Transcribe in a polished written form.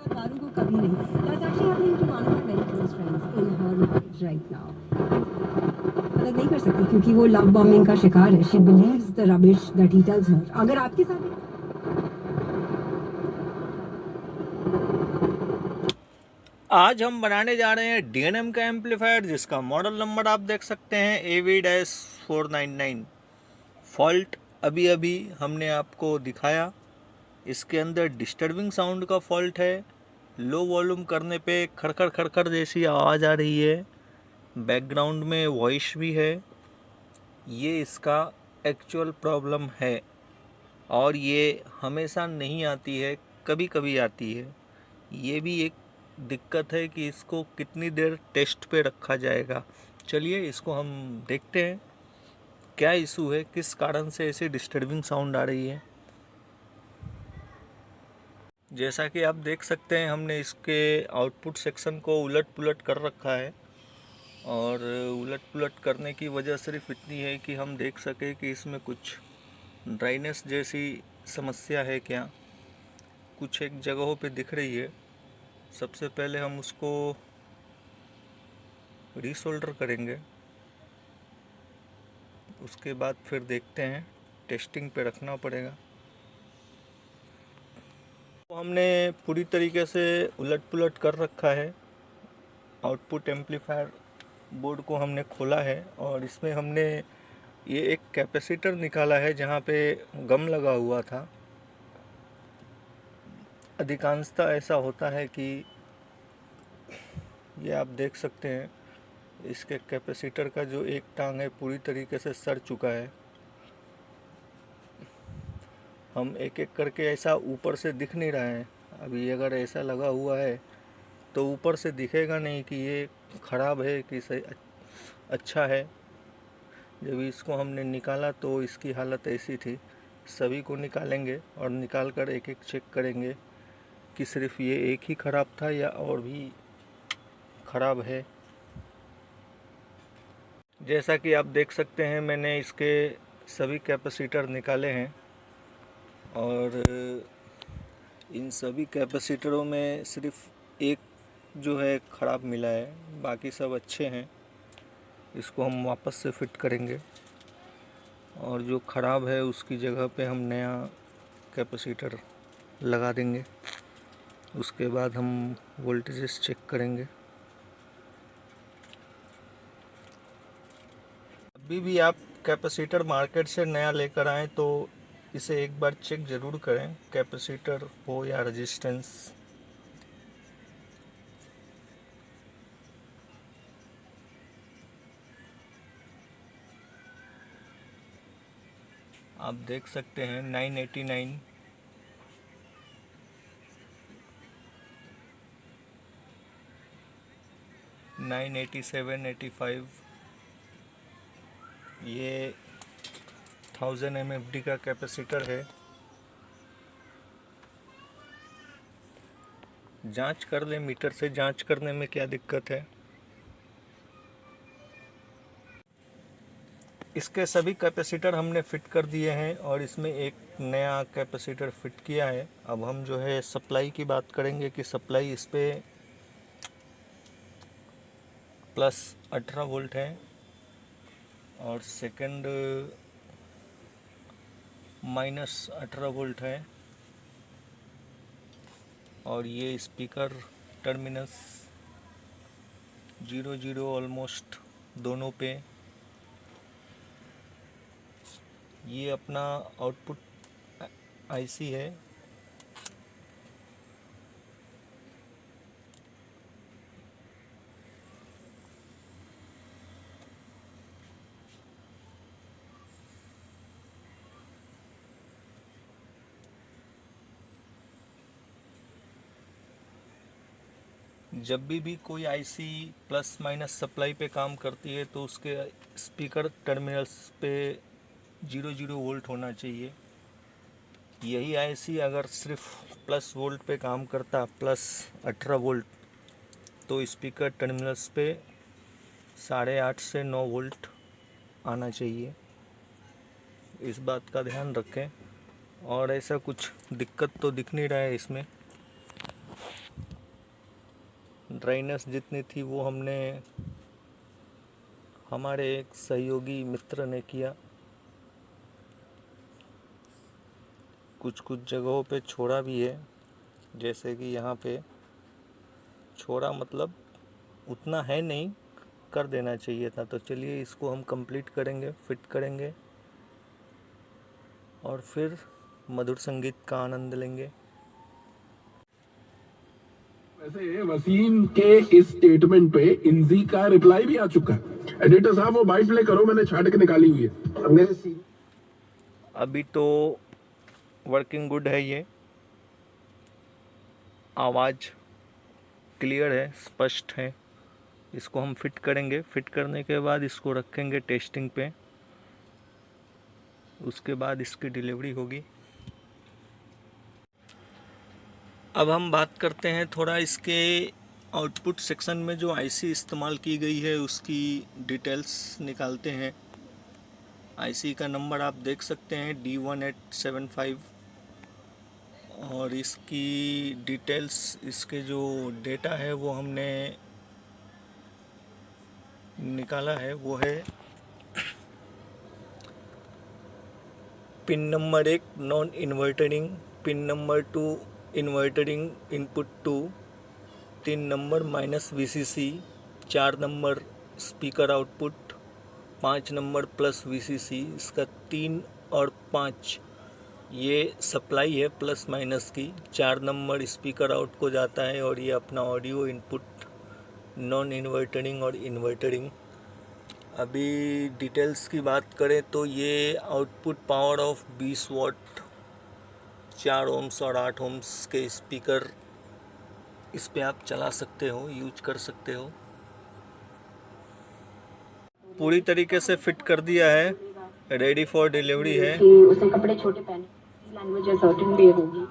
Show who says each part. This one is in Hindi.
Speaker 1: कलाकारों को कभी नहीं। That's actually happening to one of my very close friends in her marriage right now. मदद नहीं कर सकती क्योंकि वो लव बॉम्बिंग का शिकार है। She believes the rubbish that he tells her. अगर आपके साथ
Speaker 2: आज हम बनाने जा रहे हैं DNM का एम्पलीफायर, जिसका मॉडल नंबर आप देख सकते हैं AV-499। फॉल्ट अभी अभी हमने आपको दिखाया। इसके अंदर डिस्टर्बिंग साउंड का फॉल्ट है। लो वॉल्यूम करने पे खड़खड़ खड़खड़ जैसी आवाज़ आ रही है। बैकग्राउंड में वॉइस भी है। ये इसका एक्चुअल प्रॉब्लम है और ये हमेशा नहीं आती है, कभी कभी आती है। ये भी एक दिक्कत है कि इसको कितनी देर टेस्ट पे रखा जाएगा। चलिए इसको हम देखते हैं क्या इशू है, किस कारण से ऐसी डिस्टर्बिंग साउंड आ रही है। जैसा कि आप देख सकते हैं, हमने इसके आउटपुट सेक्शन को उलट पुलट कर रखा है और उलट पुलट करने की वजह सिर्फ इतनी है कि हम देख सके कि इसमें कुछ ड्राइनेस जैसी समस्या है क्या। कुछ एक जगहों पे दिख रही है। सबसे पहले हम उसको रीसोल्डर करेंगे, उसके बाद फिर देखते हैं, टेस्टिंग पे रखना पड़ेगा। तो हमने पूरी तरीके से उलट पुलट कर रखा है। आउटपुट एम्पलीफायर बोर्ड को हमने खोला है और इसमें हमने ये एक कैपेसिटर निकाला है जहाँ पे गम लगा हुआ था। अधिकांशतः ऐसा होता है कि ये आप देख सकते हैं, इसके कैपेसिटर का जो एक टांग है पूरी तरीके से सड़ चुका है। हम एक एक करके, ऐसा ऊपर से दिख नहीं रहा है। अभी अगर ऐसा लगा हुआ है तो ऊपर से दिखेगा नहीं कि ये ख़राब है कि सही अच्छा है। जब इसको हमने निकाला तो इसकी हालत ऐसी थी। सभी को निकालेंगे और निकाल कर एक एक चेक करेंगे कि सिर्फ ये एक ही ख़राब था या और भी ख़राब है। जैसा कि आप देख सकते हैं, मैंने इसके सभी कैपेसिटर निकाले हैं और इन सभी कैपेसिटरों में सिर्फ एक जो है ख़राब मिला है, बाकी सब अच्छे हैं। इसको हम वापस से फिट करेंगे और जो ख़राब है उसकी जगह पे हम नया कैपेसिटर लगा देंगे। उसके बाद हम वोल्टेजेस चेक करेंगे। अभी भी आप कैपेसिटर मार्केट से नया लेकर आएँ तो इसे एक बार चेक ज़रूर करें, कैपेसिटर हो या रेजिस्टेंस। आप देख सकते हैं 989, 987, 85, ये 1000 mfd का कैपेसिटर है। जांच कर लें, मीटर से जांच करने में क्या दिक्कत है। इसके सभी कैपेसिटर हमने फिट कर दिए हैं और इसमें एक नया कैपेसिटर फिट किया है। अब हम जो है सप्लाई की बात करेंगे कि सप्लाई इस पर +18 वोल्ट है और सेकंड -18 वोल्ट है। और ये स्पीकर टर्मिनस 0 ऑलमोस्ट दोनों पे। ये अपना आउटपुट आईसी है। जब भी कोई आईसी प्लस माइनस सप्लाई पे काम करती है तो उसके स्पीकर टर्मिनल्स पे 0 वोल्ट होना चाहिए। यही आईसी अगर सिर्फ +वोल्ट पे काम करता, +18 वोल्ट, तो स्पीकर टर्मिनल्स पे 8.5 से 9 वोल्ट आना चाहिए। इस बात का ध्यान रखें। और ऐसा कुछ दिक्कत तो दिख नहीं रहा है इसमें। ड्राइनेस जितनी थी वो हमने हमारे एक सहयोगी मित्र ने किया। कुछ कुछ जगहों पे छोड़ा भी है, जैसे कि यहाँ पे छोड़ा, मतलब उतना है नहीं, कर देना चाहिए था। तो चलिए इसको हम कंप्लीट करेंगे, फिट करेंगे और फिर मधुर संगीत का आनंद लेंगे।
Speaker 3: वैसे वसीम के इस स्टेटमेंट पे इंजी का रिप्लाई भी आ चुका है। एडिटर साहब वो बाइट प्ले करो, मैंने छाट के निकाली हुई है। अब मेरे
Speaker 2: अभी तो वर्किंग गुड है, ये आवाज़ क्लियर है, स्पष्ट है। इसको हम फिट करेंगे, फिट करने के बाद इसको रखेंगे टेस्टिंग पे, उसके बाद इसकी डिलीवरी होगी। अब हम बात करते हैं थोड़ा इसके आउटपुट सेक्शन में जो आईसी इस्तेमाल की गई है उसकी डिटेल्स निकालते हैं। आईसी का नंबर आप देख सकते हैं D1875, और इसकी डिटेल्स, इसके जो डेटा है वो हमने निकाला है, वो है pin number 1 non inverting, pin number 2 inverting input 2, 3 number -VCC, 4 number speaker output, 5 number plus VCC। इसका 3 और 5 ये सप्लाई है प्लस माइनस की। 4 नंबर स्पीकर आउट को जाता है और ये अपना ऑडियो इनपुट नॉन इन्वर्टरिंग और इन्वर्टरिंग। अभी डिटेल्स की बात करें तो ये output power of 20 watt, 4 ohms और 8 ओम्स के स्पीकर इस पे आप चला सकते हो, यूज कर सकते हो। पूरी तरीके से फिट कर दिया है, रेडी फॉर डिलीवरी है।
Speaker 4: कि उसने कपड़े छोटे पहने, लैंग्वेज सर्टेन भी होगी।